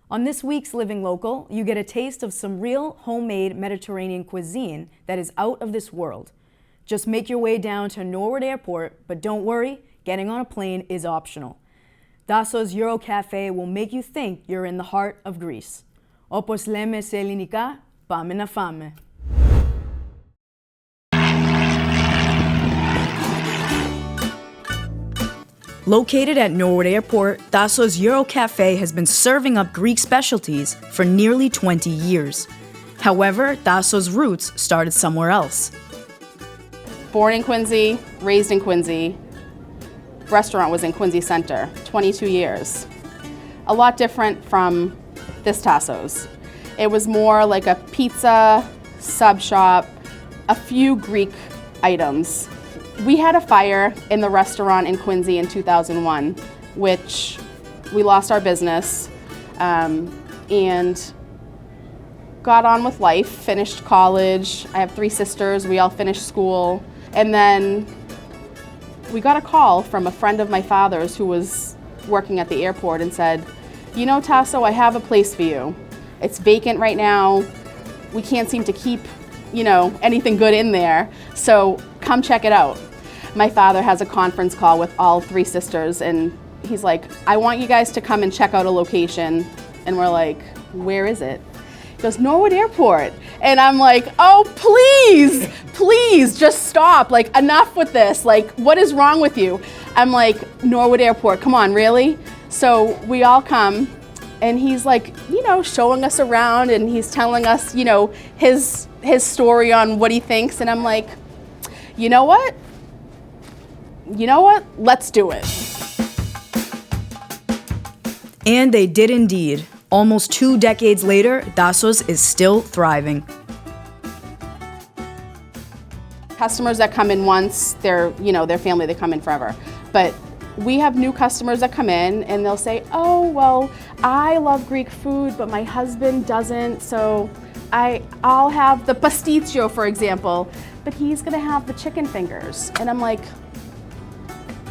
On this week's Living Local, you get a taste of some real homemade Mediterranean cuisine that is out of this world. Just make your way down to Norwood Airport, but don't worry, getting on a plane is optional. Taso's Euro Cafe will make you think you're in the heart of Greece. Opos leme se Elinika, pame na fame. Located at Norwood Airport, Taso's Euro Cafe has been serving up Greek specialties for nearly 20 years. However, Taso's roots started somewhere else. Born in Quincy, raised in Quincy. Restaurant was in Quincy Center, 22 years. A lot different from this Taso's. It was more like a pizza, sub shop, a few Greek items. We had a fire in the restaurant in Quincy in 2001, which we lost our business and got on with life, finished college. I have 3 sisters, we all finished school. And then we got a call from a friend of my father's who was working at the airport and said, "You know, Taso, I have a place for you. It's vacant right now. We can't seem to keep, anything good in there. So come check it out." My father has a conference call with all 3 sisters and he's like, "I want you guys to come and check out a location." And we're like, "Where is it?" He goes, "Norwood Airport." And I'm like, "Oh, please, just stop. Like, enough with this. Like, what is wrong with you?" I'm like, "Norwood Airport, come on, really?" So we all come and he's like, showing us around and he's telling us, his story on what he thinks. And I'm like, you know what? Let's do it. And they did indeed. Almost 2 decades later, Taso's is still thriving. Customers that come in once, they're family, they come in forever. But we have new customers that come in and they'll say, "Oh, well, I love Greek food, but my husband doesn't, so I'll have the pasticcio, for example, but he's gonna have the chicken fingers." And I'm like,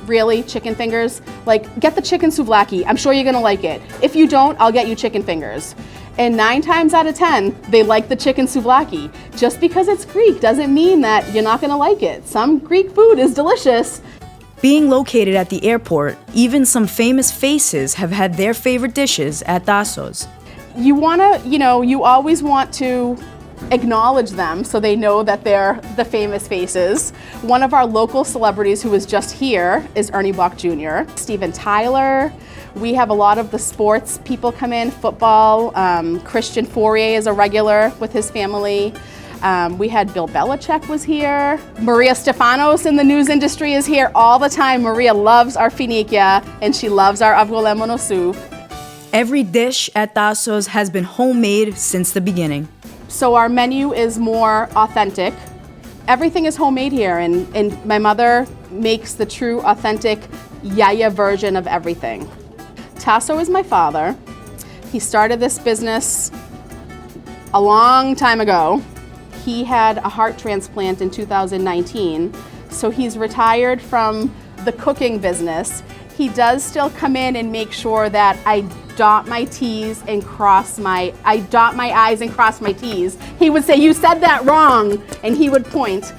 "Really, chicken fingers? Like, get the chicken souvlaki. I'm sure you're gonna like it. If you don't, I'll get you chicken fingers." And 9 times out of 10, they like the chicken souvlaki. Just because it's Greek doesn't mean that you're not gonna like it. Some Greek food is delicious. Being located at the airport, even some famous faces have had their favorite dishes at Taso's. You always want to acknowledge them so they know that they're the famous faces. One of our local celebrities who was just here is Ernie Bach Jr., Steven Tyler. We have a lot of the sports people come in, football. Christian Fourier is a regular with his family. We had Bill Belichick was here. Maria Stefanos in the news industry is here all the time. Maria loves our finikia and she loves our avgolemono soup. Every dish at Taso's has been homemade since the beginning. So our menu is more authentic. Everything is homemade here and my mother makes the true authentic yaya version of everything. Taso is my father. He started this business a long time ago. He had a heart transplant in 2019, so he's retired from the cooking business. He does still come in and make sure that I dot my T's and I dot my I's and cross my T's. He would say, "You said that wrong," and he would point.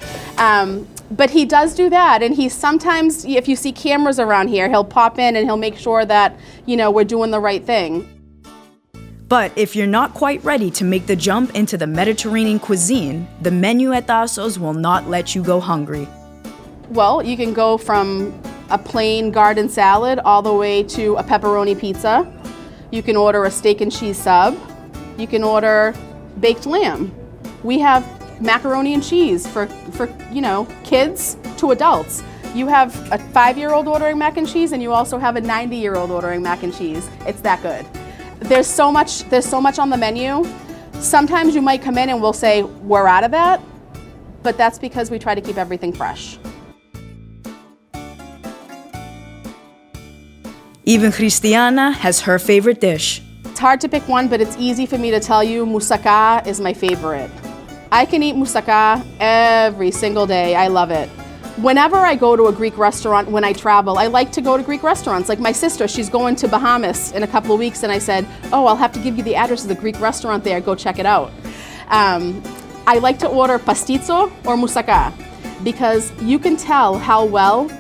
But he does do that, and he sometimes, if you see cameras around here, he'll pop in and he'll make sure that, we're doing the right thing. But if you're not quite ready to make the jump into the Mediterranean cuisine, the menu at Taso's will not let you go hungry. Well, you can go from a plain garden salad all the way to a pepperoni pizza. You can order a steak and cheese sub. You can order baked lamb. We have macaroni and cheese for kids to adults. You have a 5-year-old ordering mac and cheese and you also have a 90-year-old ordering mac and cheese. It's that good. There's so much on the menu. Sometimes you might come in and we'll say, "We're out of that," but that's because we try to keep everything fresh. Even Christiana has her favorite dish. It's hard to pick one, but it's easy for me to tell you moussaka is my favorite. I can eat moussaka every single day. I love it. Whenever I go to a Greek restaurant when I travel, I like to go to Greek restaurants. Like my sister, she's going to Bahamas in a couple of weeks, and I said, oh, I'll have to give you the address of the Greek restaurant there, go check it out. I like to order pastizo or moussaka because you can tell how well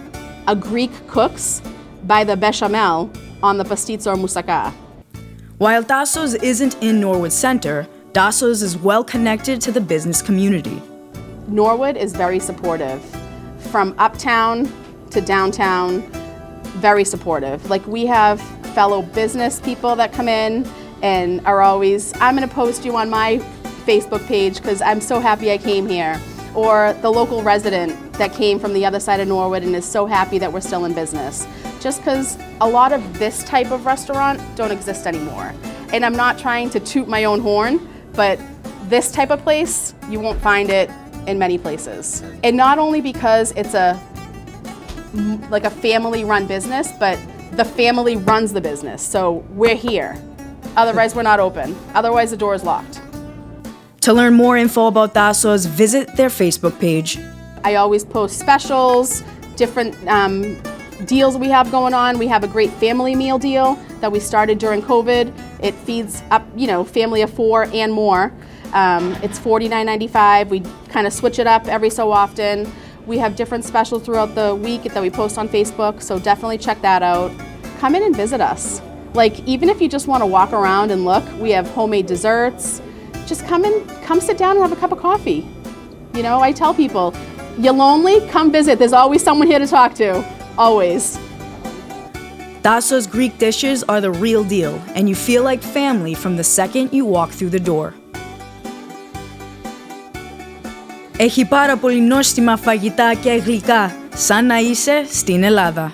a Greek cooks by the bechamel on the pastizo or moussaka. While Taso's isn't in Norwood Center, Taso's is well connected to the business community. Norwood is very supportive. From uptown to downtown, very supportive. Like we have fellow business people that come in and are always, I'm gonna post you on my Facebook page because I'm so happy I came here. Or the local resident that came from the other side of Norwood and is so happy that we're still in business. Just because a lot of this type of restaurant don't exist anymore. And I'm not trying to toot my own horn, but this type of place, you won't find it in many places. And not only because it's like a family-run business, but the family runs the business. So we're here. Otherwise, we're not open. Otherwise, the door is locked. To learn more info about Taso's, visit their Facebook page. I always post specials, different deals we have going on. We have a great family meal deal that we started during COVID. It feeds up, family of 4 and more. It's $49.95. We kind of switch it up every so often. We have different specials throughout the week that we post on Facebook, so definitely check that out. Come in and visit us. Like, even if you just want to walk around and look, we have homemade desserts. Just come sit down and have a cup of coffee. I tell people, you're lonely? Come visit. There's always someone here to talk to. Always. Taso's Greek dishes are the real deal, and you feel like family from the second you walk through the door. Έχει πάρα πολύ νόστιμα φαγητά και γλυκά, σαν να είσαι στην Ελλάδα.